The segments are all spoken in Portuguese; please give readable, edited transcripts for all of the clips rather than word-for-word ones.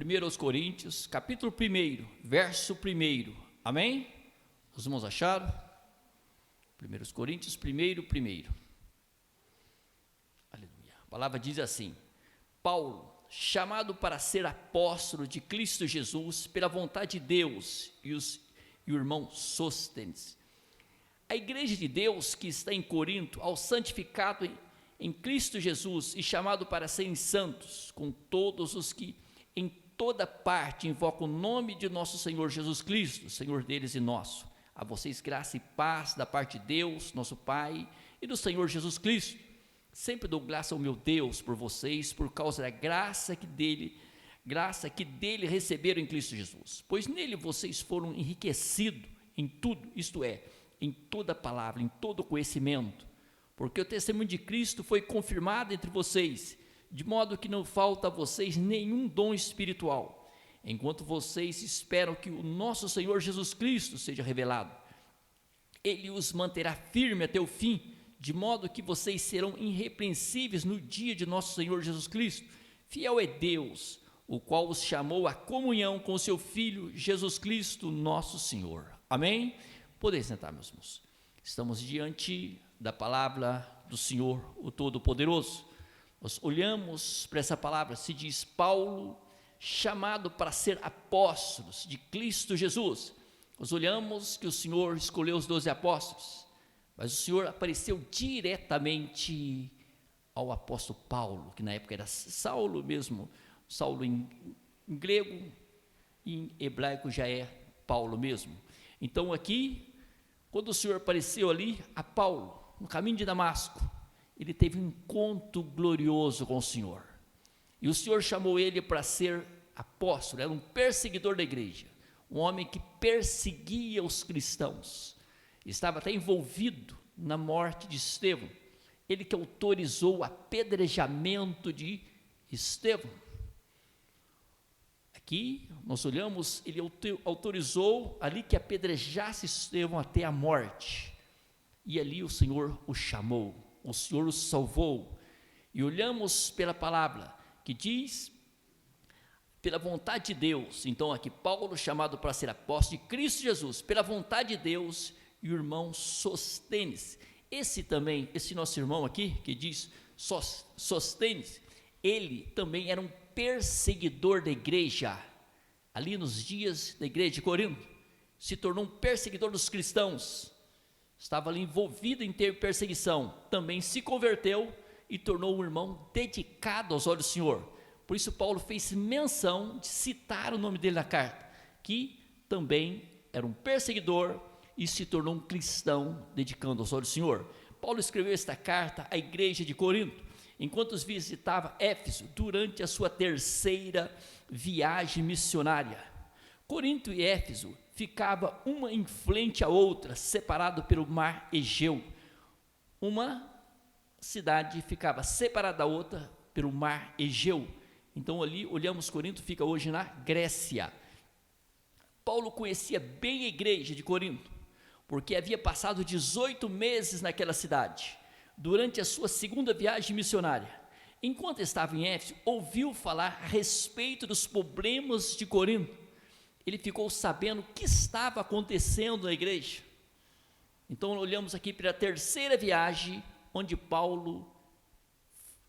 1 aos Coríntios, capítulo 1, verso 1. Amém? Os irmãos acharam? 1 aos Coríntios, 1. Aleluia. A palavra diz assim: Paulo, chamado para ser apóstolo de Cristo Jesus, pela vontade de Deus, e o irmão Sóstenes. A igreja de Deus que está em Corinto, ao santificado em Cristo Jesus e chamado para serem santos, com todos os que em toda parte invocam o nome de nosso Senhor Jesus Cristo, Senhor deles e nosso. A vocês graça e paz da parte de Deus, nosso Pai, e do Senhor Jesus Cristo. Sempre dou graça ao meu Deus por vocês, por causa da graça que dele receberam em Cristo Jesus. Pois nele vocês foram enriquecidos em tudo, isto é, em toda palavra, em todo conhecimento, porque o testemunho de Cristo foi confirmado entre vocês, de modo que não falta a vocês nenhum dom espiritual, enquanto vocês esperam que o nosso Senhor Jesus Cristo seja revelado. Ele os manterá firme até o fim, de modo que vocês serão irrepreensíveis no dia de nosso Senhor Jesus Cristo. Fiel é Deus, o qual os chamou à comunhão com o seu Filho, Jesus Cristo, nosso Senhor. Amém? Podem sentar, meus irmãos. Estamos diante da palavra do Senhor, o Todo-Poderoso. Nós olhamos para essa palavra, se diz Paulo, chamado para ser apóstolos de Cristo Jesus. Nós olhamos que o Senhor escolheu os 12 apóstolos, mas o Senhor apareceu diretamente ao apóstolo Paulo, que na época era Saulo mesmo, Saulo em grego, e em hebraico já é Paulo mesmo. Então aqui, quando o Senhor apareceu ali a Paulo, no caminho de Damasco, ele teve um encontro glorioso com o Senhor, e o Senhor chamou ele para ser apóstolo. Era um perseguidor da igreja, um homem que perseguia os cristãos, estava até envolvido na morte de Estevão, ele que autorizou o apedrejamento de Estevão. Aqui nós olhamos, ele autorizou ali que apedrejasse Estevão até a morte, e ali o Senhor o chamou, o Senhor o salvou. E olhamos pela palavra que diz, pela vontade de Deus. Então aqui Paulo, chamado para ser apóstolo de Cristo Jesus, pela vontade de Deus, e o irmão Sóstenes. Esse nosso irmão aqui, que diz Sóstenes, ele também era um perseguidor da igreja, ali nos dias da igreja de Corinto, se tornou um perseguidor dos cristãos, estava ali envolvido em ter perseguição, também se converteu e tornou um irmão dedicado aos olhos do Senhor. Por isso Paulo fez menção de citar o nome dele na carta, que também era um perseguidor e se tornou um cristão dedicando aos olhos do Senhor. Paulo escreveu esta carta à igreja de Corinto, enquanto visitava Éfeso, durante a sua terceira viagem missionária. Corinto e Éfeso ficavam uma em frente à outra, separado pelo mar Egeu. Uma cidade ficava separada da outra pelo mar Egeu. Então ali, olhamos, Corinto fica hoje na Grécia. Paulo conhecia bem a igreja de Corinto, porque havia passado 18 meses naquela cidade, durante a sua segunda viagem missionária. Enquanto estava em Éfeso, ouviu falar a respeito dos problemas de Corinto. Ele ficou sabendo o que estava acontecendo na igreja. Então olhamos aqui para a terceira viagem, onde Paulo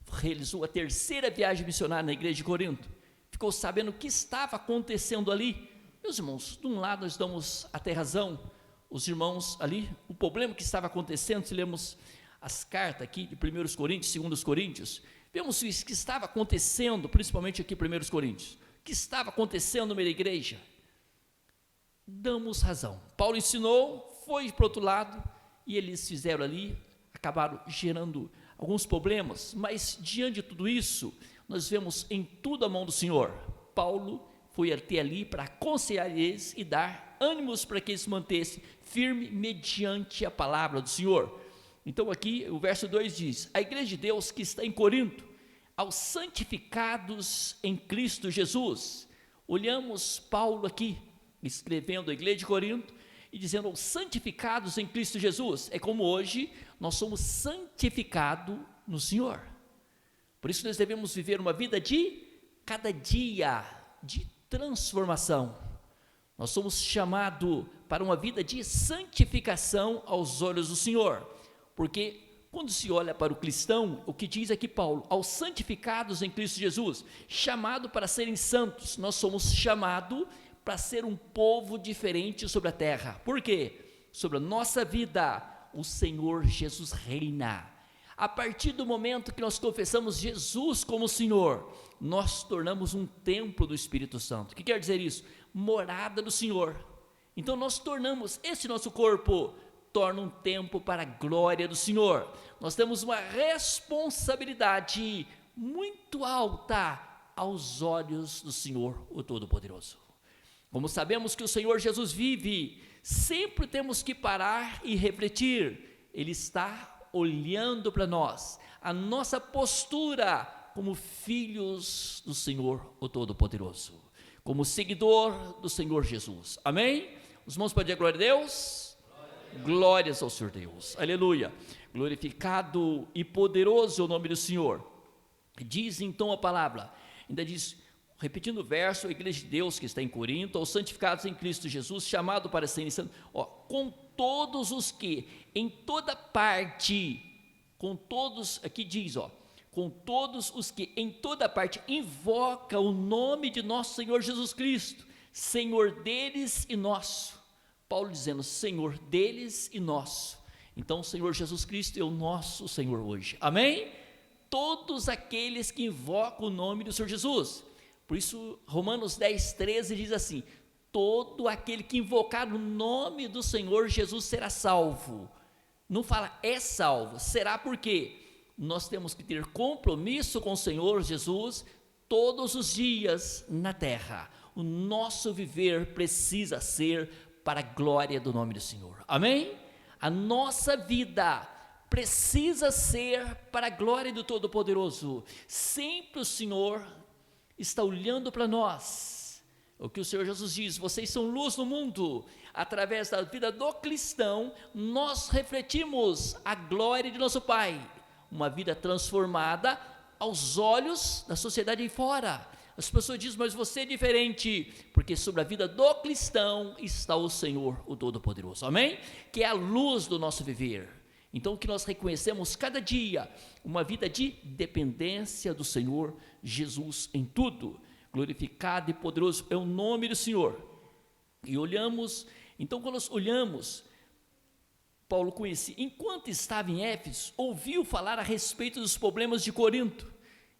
realizou a terceira viagem missionária na igreja de Corinto. Ficou sabendo o que estava acontecendo ali. Meus irmãos, de um lado nós damos até razão, os irmãos ali, o problema que estava acontecendo, se lemos as cartas aqui de 1 Coríntios, 2 Coríntios, vemos isso que estava acontecendo, principalmente aqui 1 Coríntios, o que estava acontecendo no meio da igreja. Damos razão. Paulo ensinou, foi para o outro lado, e eles fizeram ali, acabaram gerando alguns problemas, mas diante de tudo isso, nós vemos em tudo a mão do Senhor. Paulo foi até ali para aconselhar eles e dar ânimos para que eles se mantessem firmes mediante a palavra do Senhor. Então aqui o verso 2 diz: a igreja de Deus que está em Corinto, aos santificados em Cristo Jesus. Olhamos Paulo aqui, escrevendo a igreja de Corinto, e dizendo aos santificados em Cristo Jesus. É como hoje nós somos santificados no Senhor. Por isso nós devemos viver uma vida de cada dia, de transformação. Nós somos chamados para uma vida de santificação aos olhos do Senhor, porque quando se olha para o cristão, o que diz aqui Paulo, aos santificados em Cristo Jesus, chamado para serem santos, nós somos chamados para ser um povo diferente sobre a terra. Por quê? Sobre a nossa vida, o Senhor Jesus reina. A partir do momento que nós confessamos Jesus como Senhor, nós tornamos um templo do Espírito Santo. O que quer dizer isso? Morada do Senhor. Então nós tornamos esse nosso corpo, torna um templo para a glória do Senhor. Nós temos uma responsabilidade muito alta aos olhos do Senhor, o Todo-Poderoso. Como sabemos que o Senhor Jesus vive, sempre temos que parar e refletir. Ele está olhando para nós, a nossa postura como filhos do Senhor, o Todo-Poderoso, como seguidor do Senhor Jesus. Amém? Os irmãos podem dizer glória a Deus? Glórias ao Senhor Deus, aleluia, glorificado e poderoso é o nome do Senhor. Diz então a palavra, ainda diz, repetindo o verso, a igreja de Deus que está em Corinto, aos santificados em Cristo Jesus, chamado para serem santos, com todos os que em toda parte, com todos, aqui diz, com todos os que em toda parte invocam o nome de nosso Senhor Jesus Cristo, Senhor deles e nosso. Paulo dizendo, Senhor deles e nosso. Então o Senhor Jesus Cristo é o nosso Senhor hoje, amém? Todos aqueles que invocam o nome do Senhor Jesus. Por isso Romanos 10:13 diz assim, todo aquele que invocar o nome do Senhor Jesus será salvo. Não fala é salvo, será porque nós temos que ter compromisso com o Senhor Jesus todos os dias na terra. O nosso viver precisa ser para a glória do nome do Senhor, amém? A nossa vida precisa ser para a glória do Todo-Poderoso. Sempre o Senhor está olhando para nós. O que o Senhor Jesus diz, vocês são luz no mundo. Através da vida do cristão, nós refletimos a glória de nosso Pai. Uma vida transformada aos olhos da sociedade aí fora. As pessoas dizem, mas você é diferente, porque sobre a vida do cristão está o Senhor, o Todo-Poderoso, amém? Que é a luz do nosso viver. Então que nós reconhecemos cada dia uma vida de dependência do Senhor Jesus em tudo. Glorificado e poderoso é o nome do Senhor. E olhamos, então quando nós olhamos, Paulo conhecia, enquanto estava em Éfeso, ouviu falar a respeito dos problemas de Corinto.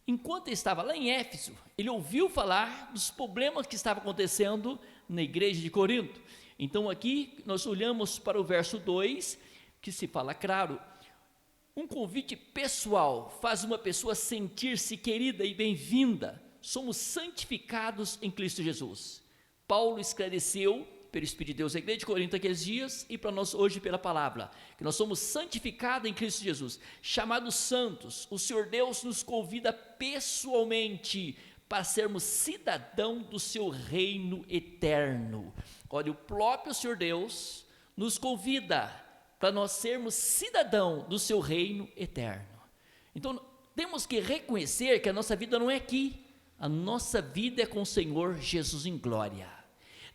Enquanto ele estava lá em Éfeso, ele ouviu falar dos problemas que estavam acontecendo na igreja de Corinto. Então aqui nós olhamos para o verso 2, que se fala claro, um convite pessoal faz uma pessoa sentir-se querida e bem-vinda. Somos santificados em Cristo Jesus. Paulo esclareceu pelo Espírito de Deus à igreja de Corinto aqueles dias e para nós hoje pela palavra, que nós somos santificados em Cristo Jesus, chamados santos. O Senhor Deus nos convida pessoalmente para sermos cidadão do seu reino eterno. Olha, o próprio Senhor Deus nos convida para nós sermos cidadão do seu reino eterno. Então temos que reconhecer que a nossa vida não é aqui, a nossa vida é com o Senhor Jesus em glória.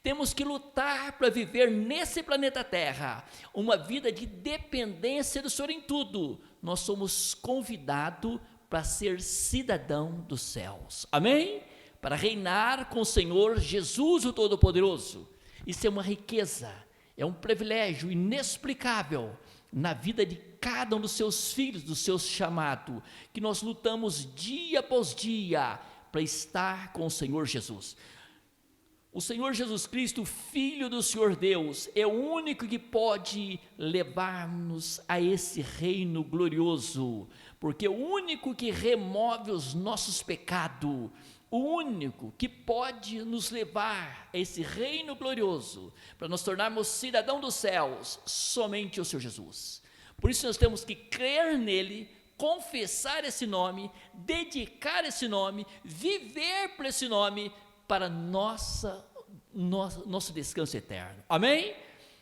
Temos que lutar para viver nesse planeta Terra, uma vida de dependência do Senhor em tudo. Nós somos convidados para ser cidadão dos céus, amém? Para reinar com o Senhor Jesus o Todo-Poderoso. Isso é uma riqueza, é um privilégio inexplicável na vida de cada um dos seus filhos, dos seus chamados, que nós lutamos dia após dia para estar com o Senhor Jesus. O Senhor Jesus Cristo, Filho do Senhor Deus, é o único que pode levar-nos a esse reino glorioso, porque é o único que remove os nossos pecados, o único que pode nos levar a esse reino glorioso, para nos tornarmos cidadão dos céus, somente o Senhor Jesus. Por isso nós temos que crer nele, confessar esse nome, dedicar esse nome, viver por esse nome, para nosso descanso eterno, amém?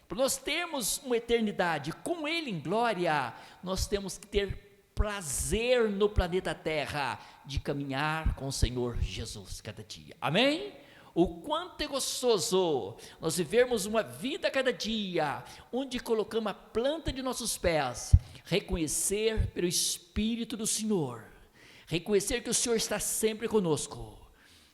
Para nós termos uma eternidade com Ele em glória, nós temos que ter prazer no planeta Terra, de caminhar com o Senhor Jesus cada dia, amém? O quanto é gostoso nós vivermos uma vida a cada dia, onde colocamos a planta de nossos pés, reconhecer pelo Espírito do Senhor, reconhecer que o Senhor está sempre conosco,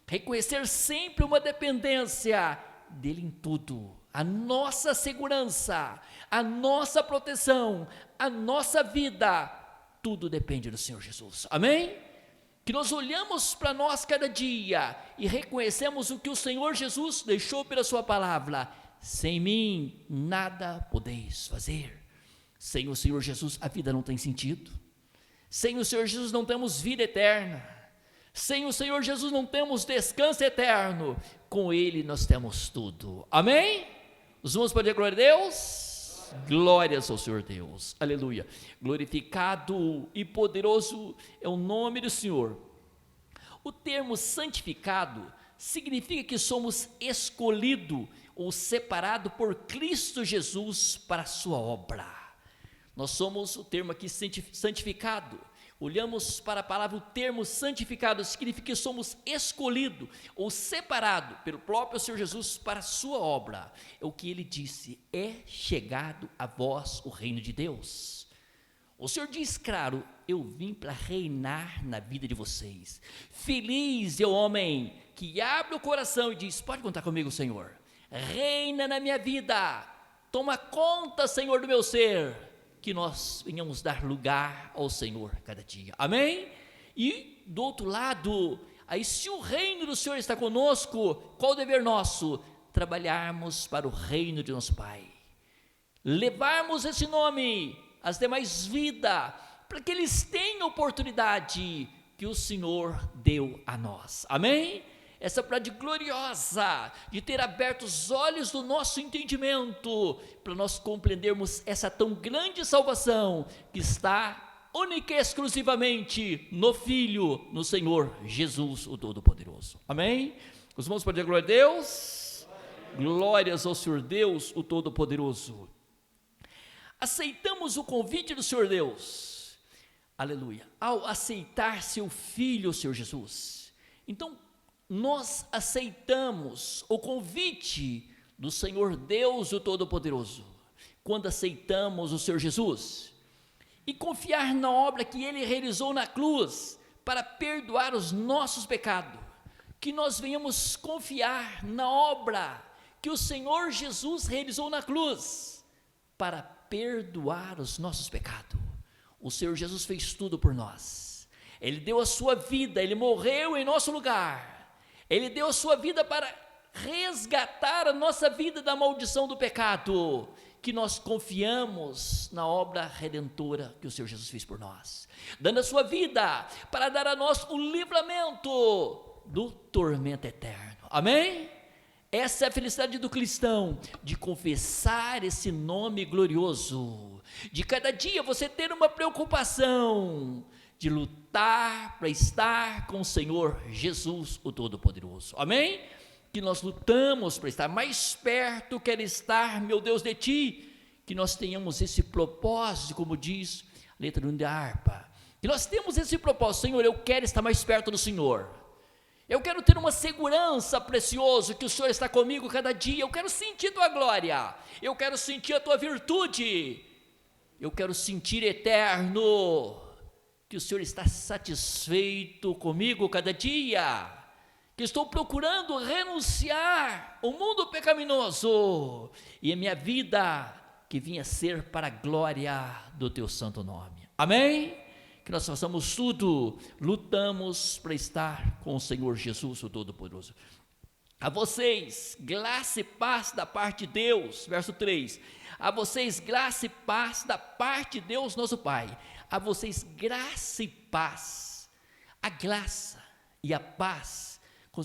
reconhecer sempre uma dependência dEle em tudo, a nossa segurança, a nossa proteção, a nossa vida, tudo depende do Senhor Jesus, amém? Que nós olhamos para nós cada dia e reconhecemos o que o Senhor Jesus deixou pela sua palavra: sem mim nada podeis fazer. Sem o Senhor Jesus a vida não tem sentido, sem o Senhor Jesus não temos vida eterna, sem o Senhor Jesus não temos descanso eterno, com Ele nós temos tudo, amém? Os irmãos podem dizer glória a Deus? Glórias ao Senhor Deus, aleluia. Glorificado e poderoso é o nome do Senhor. O termo santificado significa que somos escolhidos ou separados por Cristo Jesus para a sua obra. Nós somos, o termo aqui santificado, olhamos para a palavra, o termo santificado significa que somos escolhidos ou separados pelo próprio Senhor Jesus para a sua obra. É o que ele disse: é chegado a vós o reino de Deus. O Senhor diz claro: eu vim para reinar na vida de vocês. Feliz é o homem que abre o coração e diz: pode contar comigo, Senhor, reina na minha vida, toma conta, Senhor, do meu ser. Que nós venhamos dar lugar ao Senhor cada dia, amém? E do outro lado, aí se o reino do Senhor está conosco, qual o dever nosso? Trabalharmos para o reino de nosso Pai, levarmos esse nome às demais vidas, para que eles tenham oportunidade que o Senhor deu a nós, amém? Essa oportunidade gloriosa de ter aberto os olhos do nosso entendimento, para nós compreendermos essa tão grande salvação que está única e exclusivamente no Filho, no Senhor Jesus, o Todo-Poderoso, amém? Os irmãos podem dizer glória a Deus? Glórias ao Senhor Deus, o Todo-Poderoso. Aceitamos o convite do Senhor Deus, aleluia, ao aceitar seu Filho, o Senhor Jesus. Então, nós aceitamos o convite do Senhor Deus, o Todo-Poderoso, quando aceitamos o Senhor Jesus e confiar na obra que Ele realizou na cruz para perdoar os nossos pecados, que nós venhamos confiar na obra que o Senhor Jesus realizou na cruz para perdoar os nossos pecados. O Senhor Jesus fez tudo por nós, Ele deu a sua vida, Ele morreu em nosso lugar, Ele deu a sua vida para resgatar a nossa vida da maldição do pecado, que nós confiamos na obra redentora que o Senhor Jesus fez por nós, dando a sua vida para dar a nós o livramento do tormento eterno, amém? Essa é a felicidade do cristão, de confessar esse nome glorioso, de cada dia você ter uma preocupação, de lutar para estar com o Senhor Jesus, o Todo-Poderoso, amém? Que nós lutamos para estar mais perto, quero estar, meu Deus, de Ti, que nós tenhamos esse propósito, como diz a letra 1 da harpa, que nós temos esse propósito: Senhor, eu quero estar mais perto do Senhor, eu quero ter uma segurança preciosa, que o Senhor está comigo cada dia, eu quero sentir Tua glória, eu quero sentir a Tua virtude, eu quero sentir eterno, que o Senhor está satisfeito comigo cada dia, que estou procurando renunciar ao mundo pecaminoso, e a minha vida que vinha ser para a glória do Teu santo nome, amém? Que nós façamos tudo, lutamos para estar com o Senhor Jesus, o Todo-Poderoso. A vocês, graça e paz da parte de Deus, verso 3, a vocês graça e paz da parte de Deus nosso Pai, a vocês graça e paz, a graça e a paz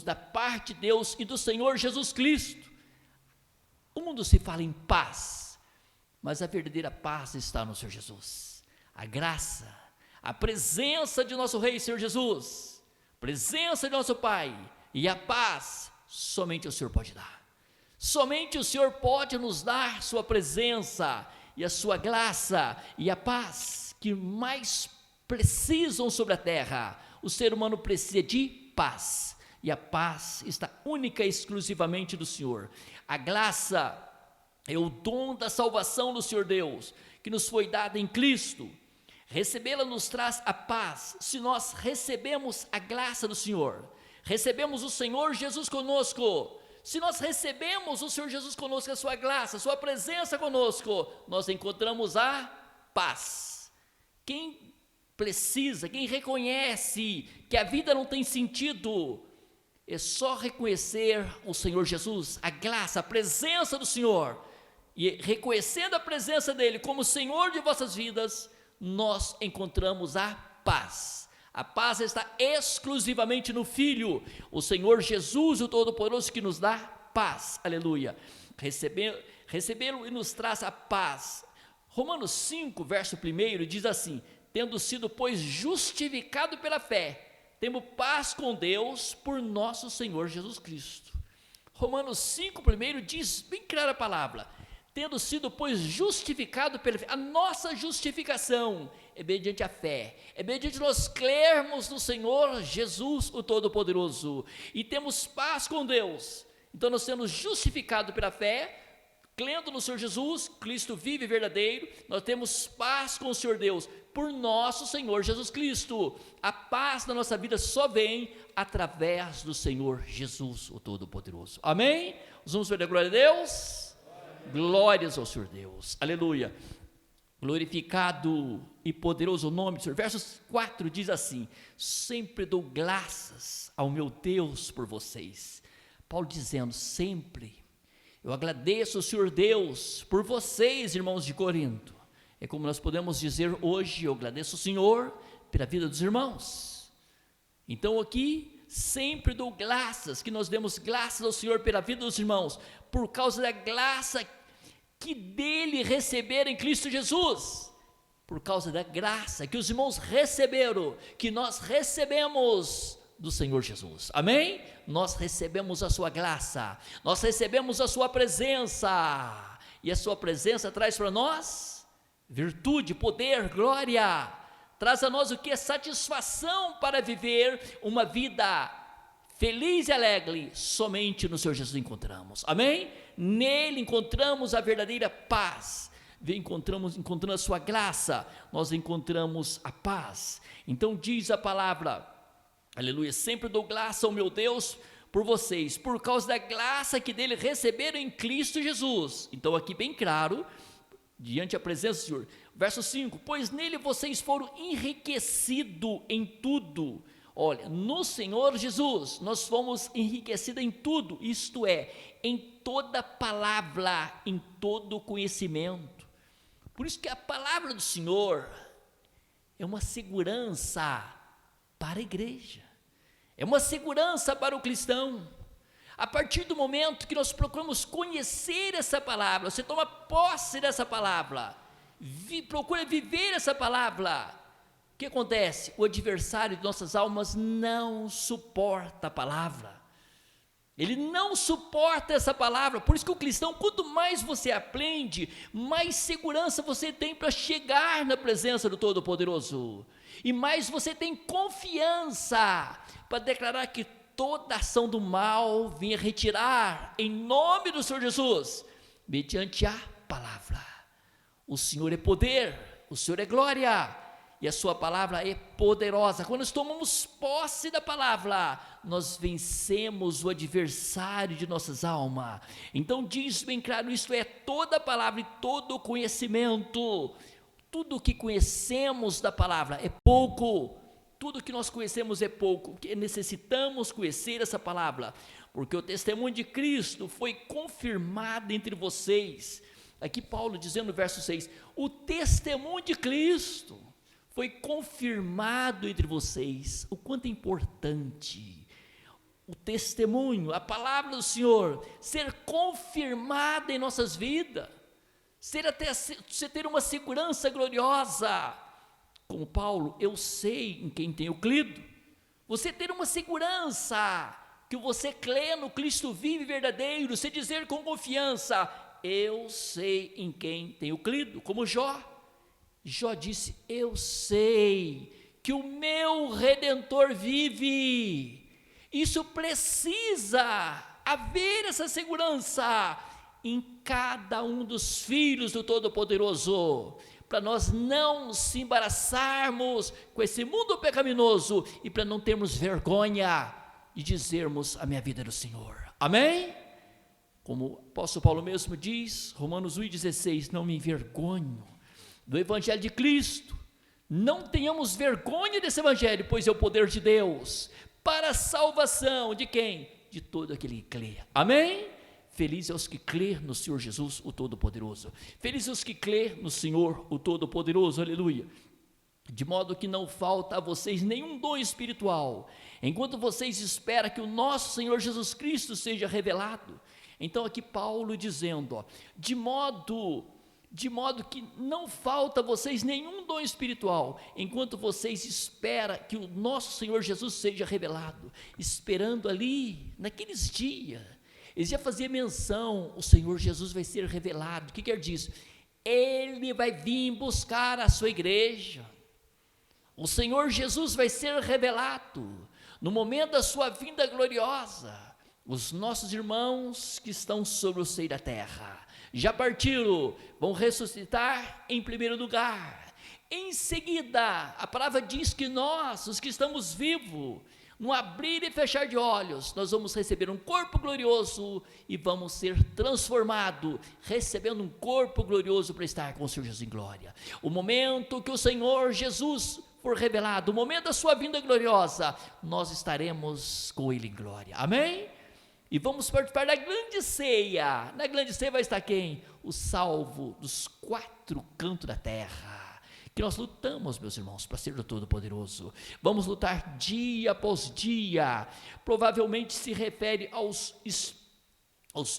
da parte de Deus e do Senhor Jesus Cristo. O mundo se fala em paz, mas a verdadeira paz está no Senhor Jesus. A graça, a presença de nosso Rei, Senhor Jesus, presença de nosso Pai, e a paz, somente o Senhor pode dar. Somente o Senhor pode nos dar sua presença e a sua graça e a paz que mais precisam sobre a terra. O ser humano precisa de paz, e a paz está única e exclusivamente do Senhor. A graça é o dom da salvação do Senhor Deus, que nos foi dada em Cristo. Recebê-la nos traz a paz. Se nós recebemos a graça do Senhor, recebemos o Senhor Jesus conosco, se nós recebemos o Senhor Jesus conosco, a sua graça, a sua presença conosco, nós encontramos a paz. Quem precisa, quem reconhece que a vida não tem sentido, é só reconhecer o Senhor Jesus, a graça, a presença do Senhor, e reconhecendo a presença dele como Senhor de vossas vidas, nós encontramos a paz. A paz está exclusivamente no Filho, o Senhor Jesus, o Todo-Poderoso, que nos dá paz, aleluia. Recebê-lo e nos traz a paz. Romanos 5, verso 1, diz assim: tendo sido, pois, justificado pela fé, temos paz com Deus por nosso Senhor Jesus Cristo. Romanos 5, 1 diz bem clara a palavra: tendo sido, pois, justificado pela fé. A nossa justificação é mediante a fé, é mediante nós crermos no Senhor Jesus, o Todo-Poderoso, e temos paz com Deus. Então nós temos justificado pela fé, crendo no Senhor Jesus, Cristo vive verdadeiro, nós temos paz com o Senhor Deus, por nosso Senhor Jesus Cristo. A paz na nossa vida só vem através do Senhor Jesus, o Todo-Poderoso. Amém? Vamos ver a glória a Deus? Glórias ao Senhor Deus, aleluia. Glorificado e poderoso o nome do Senhor. Versos 4 diz assim: sempre dou graças ao meu Deus por vocês. Paulo dizendo, sempre eu agradeço ao Senhor Deus por vocês, irmãos de Corinto. É como nós podemos dizer hoje: eu agradeço ao Senhor pela vida dos irmãos. Então aqui, sempre dou graças, que nós demos graças ao Senhor pela vida dos irmãos, por causa da graça que dele receberam em Cristo Jesus, por causa da graça que os irmãos receberam, que nós recebemos do Senhor Jesus, amém? Nós recebemos a sua graça, nós recebemos a sua presença, e a sua presença traz para nós virtude, poder, glória, traz a nós o que é satisfação para viver uma vida feliz e alegre. Somente no Senhor Jesus encontramos, amém? Nele encontramos a verdadeira paz, encontrando a sua graça, nós encontramos a paz. Então diz a palavra, aleluia: sempre dou graça ao meu Deus por vocês, por causa da graça que dele receberam em Cristo Jesus. Então aqui bem claro, diante da presença do Senhor, verso 5, pois nele vocês foram enriquecidos em tudo. Olha, no Senhor Jesus, nós fomos enriquecidos em tudo, isto é, em toda palavra, em todo conhecimento. Por isso que a palavra do Senhor é uma segurança para a igreja, é uma segurança para o cristão. A partir do momento que nós procuramos conhecer essa palavra, você toma posse dessa palavra, procura viver essa palavra, o que acontece? O adversário de nossas almas não suporta a palavra, ele não suporta essa palavra. Por isso que o cristão, quanto mais você aprende, mais segurança você tem para chegar na presença do Todo-Poderoso, e mais você tem confiança para declarar que toda ação do mal venha retirar, em nome do Senhor Jesus, mediante a palavra. O Senhor é poder, o Senhor é glória, e a sua palavra é poderosa. Quando nós tomamos posse da palavra, nós vencemos o adversário de nossas almas. Então diz bem claro, isto é, toda a palavra e todo o conhecimento. Tudo o que conhecemos da palavra é pouco, tudo que nós conhecemos é pouco, porque necessitamos conhecer essa palavra, porque o testemunho de Cristo foi confirmado entre vocês. Aqui Paulo dizendo no verso 6, o testemunho de Cristo foi confirmado entre vocês. O quanto é importante o testemunho, a palavra do Senhor ser confirmada em nossas vidas, você ter uma segurança gloriosa. Como Paulo, eu sei em quem tenho crido. Você ter uma segurança que você crê no Cristo vivo e verdadeiro, você dizer com confiança, eu sei em quem tenho crido. Como Jó disse, eu sei que o meu Redentor vive, Isso precisa haver essa segurança em cada um dos filhos do Todo-Poderoso, para nós não se embaraçarmos com esse mundo pecaminoso e para não termos vergonha de dizermos: a minha vida é do Senhor. Amém? Como o apóstolo Paulo mesmo diz, Romanos 1,16, não me envergonho do Evangelho de Cristo. Não tenhamos vergonha desse Evangelho, pois é o poder de Deus para a salvação de quem? De todo aquele que crê. Amém? Felizes os que crê no Senhor Jesus, o Todo-Poderoso. Felizes os que crê no Senhor, o Todo-Poderoso. Aleluia. De modo que não falta a vocês nenhum dom espiritual, enquanto vocês esperam que o nosso Senhor Jesus Cristo seja revelado. Então aqui Paulo dizendo, ó, de modo que não falta a vocês nenhum dom espiritual, enquanto vocês esperam que o nosso Senhor Jesus seja revelado, esperando ali, naqueles dias, eles já faziam menção, o Senhor Jesus vai ser revelado. O que quer dizer? Ele vai vir buscar a sua igreja, o Senhor Jesus vai ser revelado, no momento da sua vinda gloriosa. Os nossos irmãos que estão sobre o seio da terra, já partiram, vão ressuscitar em primeiro lugar. Em seguida, a palavra diz que nós, os que estamos vivos, no abrir e fechar de olhos, nós vamos receber um corpo glorioso e vamos ser transformados, recebendo um corpo glorioso para estar com o Senhor Jesus em glória. O momento que o Senhor Jesus for revelado, o momento da sua vinda gloriosa, nós estaremos com Ele em glória. Amém? E vamos participar da grande ceia. Na grande ceia vai estar quem? O salvo dos 4 cantos da terra, que nós lutamos, meus irmãos, para ser do Todo-Poderoso. Vamos lutar dia após dia. Provavelmente se refere aos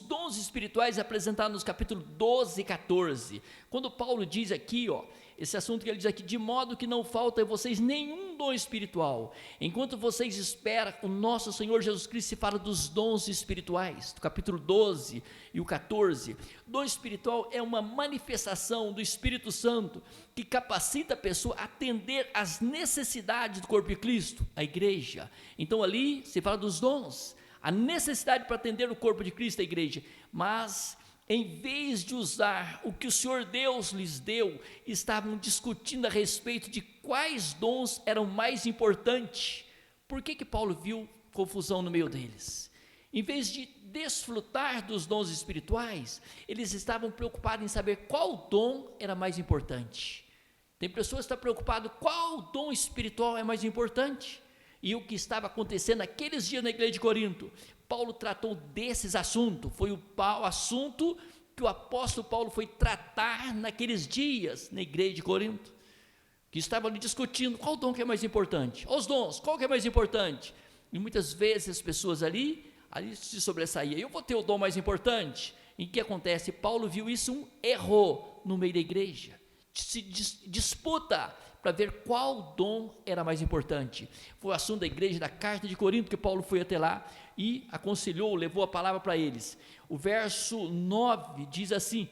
dons espirituais apresentados nos capítulos 12 e 14, quando Paulo diz aqui, ó, esse assunto que ele diz aqui, de modo que não falta a vocês nenhum dom espiritual, enquanto vocês esperam o nosso Senhor Jesus Cristo. Se fala dos dons espirituais, do capítulo 12 e o 14, dom espiritual é uma manifestação do Espírito Santo, que capacita a pessoa a atender às necessidades do corpo de Cristo, a igreja. Então ali se fala dos dons, a necessidade para atender o corpo de Cristo, a igreja, mas em vez de usar o que o Senhor Deus lhes deu, estavam discutindo a respeito de quais dons eram mais importantes. Por que Paulo viu confusão no meio deles? Em vez de desfrutar dos dons espirituais, eles estavam preocupados em saber qual dom era mais importante. Tem pessoas que estão preocupadas qual dom espiritual é mais importante. E o que estava acontecendo naqueles dias na igreja de Corinto, Paulo tratou desses assuntos, foi o assunto que o apóstolo Paulo foi tratar naqueles dias na igreja de Corinto, que estavam ali discutindo qual dom que é mais importante, os dons, qual que é mais importante, e muitas vezes as pessoas ali se sobressaíam, eu vou ter o dom mais importante. E o que acontece? Paulo viu isso um erro no meio da igreja, se disputa para ver qual dom era mais importante. Foi o assunto da igreja da carta de Corinto, que Paulo foi até lá e aconselhou, levou a palavra para eles. O verso 9 diz assim,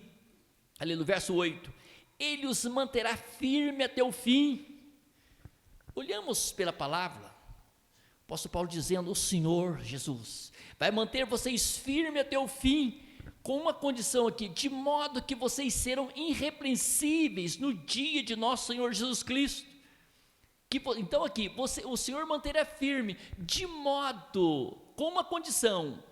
ali no verso 8, ele os manterá firme até o fim. Olhamos pela palavra, o apóstolo Paulo dizendo, o Senhor Jesus vai manter vocês firmes até o fim, com uma condição aqui, de modo que vocês serão irrepreensíveis no dia de nosso Senhor Jesus Cristo. Então aqui, o Senhor manterá firme, de modo, com uma condição,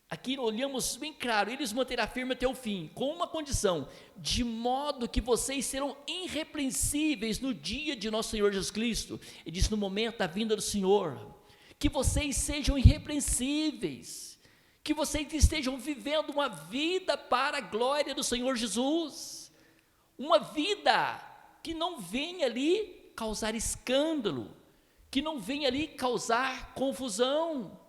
aqui olhamos bem claro, eles manterá firme até o fim, com uma condição, de modo que vocês serão irrepreensíveis no dia de nosso Senhor Jesus Cristo. Ele diz, no momento da vinda do Senhor, que vocês sejam irrepreensíveis, que vocês estejam vivendo uma vida para a glória do Senhor Jesus, uma vida que não venha ali causar escândalo, que não venha ali causar confusão.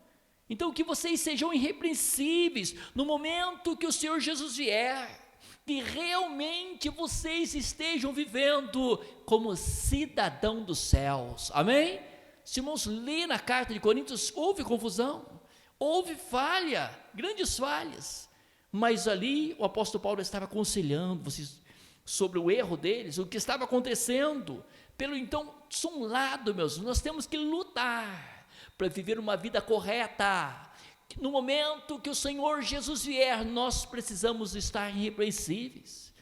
Então que vocês sejam irrepreensíveis no momento que o Senhor Jesus vier, que realmente vocês estejam vivendo como cidadão dos céus. Amém? Se irmãos lê na carta de Coríntios, houve confusão, houve falha, grandes falhas, mas ali o apóstolo Paulo estava aconselhando vocês sobre o erro deles, o que estava acontecendo. Pelo então, um lado, meus, nós temos que lutar, para viver uma vida correta. No momento que o Senhor Jesus vier, nós precisamos estar irrepreensíveis.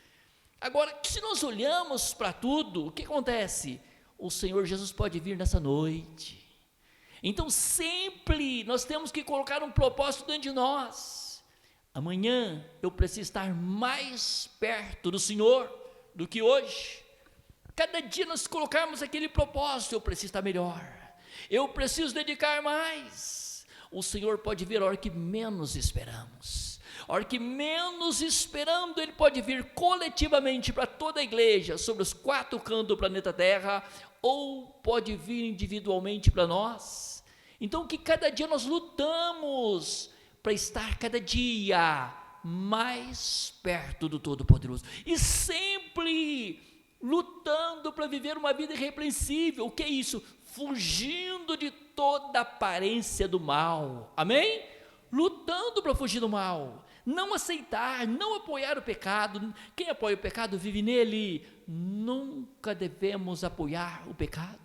Agora, se nós olhamos para tudo, o que acontece? O Senhor Jesus pode vir nessa noite. Então sempre nós temos que colocar um propósito dentro de nós. Amanhã eu preciso estar mais perto do Senhor do que hoje. Cada dia nós colocarmos aquele propósito, eu preciso estar melhor, eu preciso dedicar mais. O Senhor pode vir a hora que menos esperamos. A hora que menos esperando, Ele pode vir coletivamente para toda a igreja, sobre os 4 cantos do planeta Terra, ou pode vir individualmente para nós. Então que cada dia nós lutamos para estar cada dia mais perto do Todo-Poderoso, e sempre lutando para viver uma vida irrepreensível. O que é isso? Fugindo de toda aparência do mal, amém? Lutando para fugir do mal, não aceitar, não apoiar o pecado. Quem apoia o pecado vive nele. Nunca devemos apoiar o pecado.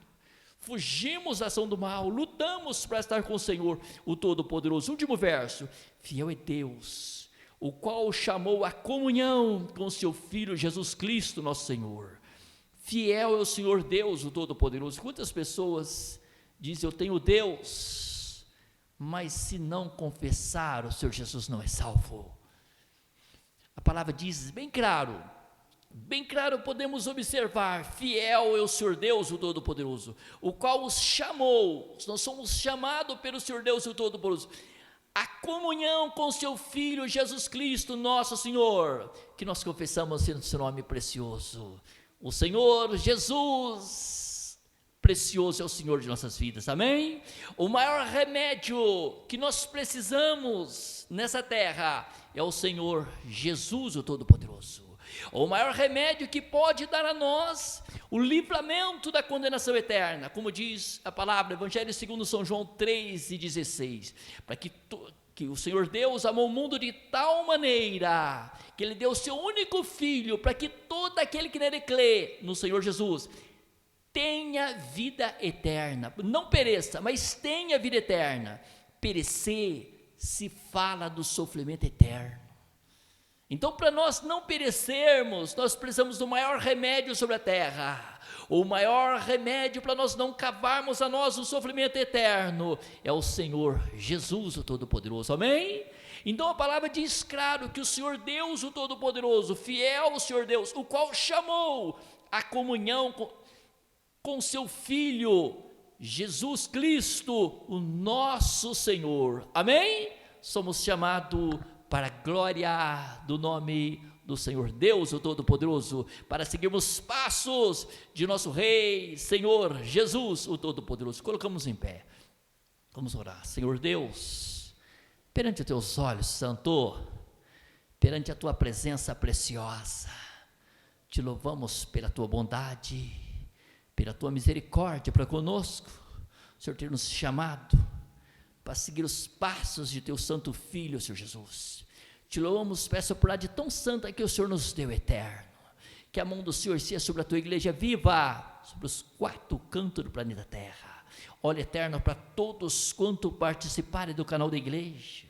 Fugimos da ação do mal, lutamos para estar com o Senhor, o Todo-Poderoso. Último verso: fiel é Deus, o qual chamou a comunhão com seu Filho Jesus Cristo, nosso Senhor. Fiel é o Senhor Deus, o Todo-Poderoso. Quantas pessoas dizem: eu tenho Deus, mas se não confessar, o Senhor Jesus não é salvo. A palavra diz bem claro podemos observar: fiel é o Senhor Deus, o Todo-Poderoso, o qual os chamou. Nós somos chamados pelo Senhor Deus, o Todo-Poderoso, a comunhão com seu Filho Jesus Cristo, nosso Senhor, que nós confessamos em seu nome precioso. O Senhor Jesus, precioso é o Senhor de nossas vidas, amém? O maior remédio que nós precisamos nessa terra é o Senhor Jesus, o Todo-Poderoso. O maior remédio que pode dar a nós o livramento da condenação eterna, como diz a palavra, Evangelho segundo São João 3,16, para que o Senhor Deus amou o mundo de tal maneira, que Ele deu o seu único Filho, para que todo aquele que nele crê no Senhor Jesus tenha vida eterna, não pereça, mas tenha vida eterna. Perecer se fala do sofrimento eterno. Então, para nós não perecermos, nós precisamos do maior remédio sobre a terra. O maior remédio para nós não cavarmos a nós o sofrimento eterno é o Senhor Jesus, o Todo-Poderoso, amém? Então a palavra diz claro que o Senhor Deus, o Todo-Poderoso, fiel ao Senhor Deus, o qual chamou a comunhão com seu Filho Jesus Cristo, o nosso Senhor, amém? Somos chamados para a glória do nome do Senhor Deus, o Todo-Poderoso, para seguirmos passos de nosso Rei, Senhor Jesus, o Todo-Poderoso. Colocamos em pé, vamos orar. Senhor Deus, perante os teus olhos, Santo, perante a tua presença preciosa, te louvamos pela tua bondade, pela tua misericórdia para conosco. O Senhor ter nos chamado para seguir os passos de teu santo Filho, Senhor Jesus. Te louvamos, peço por lá de tão santa que o Senhor nos deu eterno, que a mão do Senhor seja sobre a tua igreja viva, sobre os 4 cantos do planeta Terra. Olha, eterno, para todos quanto participarem do canal da igreja,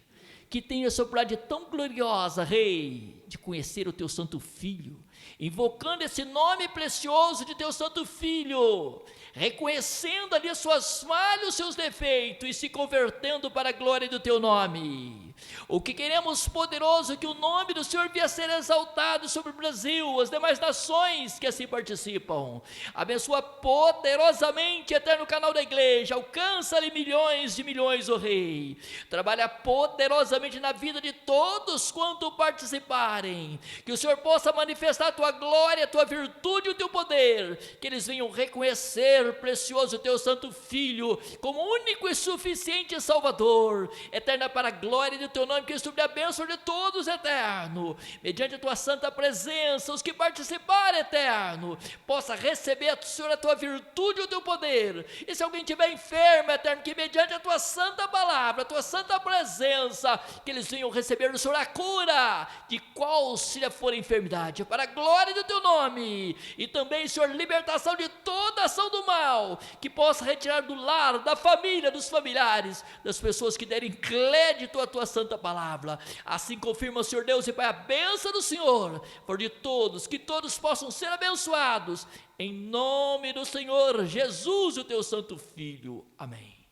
que tenha soprado tão gloriosa, Rei, de conhecer o teu santo Filho, invocando esse nome precioso de teu santo Filho, reconhecendo ali as suas falhas, os seus defeitos, e se convertendo para a glória do teu nome. O que queremos, poderoso, que o nome do Senhor venha a ser exaltado sobre o Brasil, as demais nações que assim participam. Abençoa poderosamente, eterno canal da igreja, alcança-lhe milhões de milhões, ó Rei. Trabalha poderosamente na vida de todos quanto participarem, que o Senhor possa manifestar a tua glória, a tua virtude e o teu poder, que eles venham reconhecer, precioso, teu santo Filho, como único e suficiente Salvador, eterna para a glória de do teu nome, que estude a bênção de todos, eterno, mediante a tua santa presença, os que participarem, eterno, possa receber, Senhor, a tua virtude e o teu poder. E se alguém estiver enfermo, eterno, que mediante a tua santa palavra, a tua santa presença, que eles venham receber do Senhor a cura de qual se lhe for a enfermidade, para a glória do teu nome. E também, Senhor, libertação de toda ação do mal, que possa retirar do lar, da família, dos familiares, das pessoas que derem crédito à tua santa palavra. Assim confirma, Senhor Deus e Pai, a bênção do Senhor por de todos, que todos possam ser abençoados, em nome do Senhor Jesus, o teu santo Filho. Amém.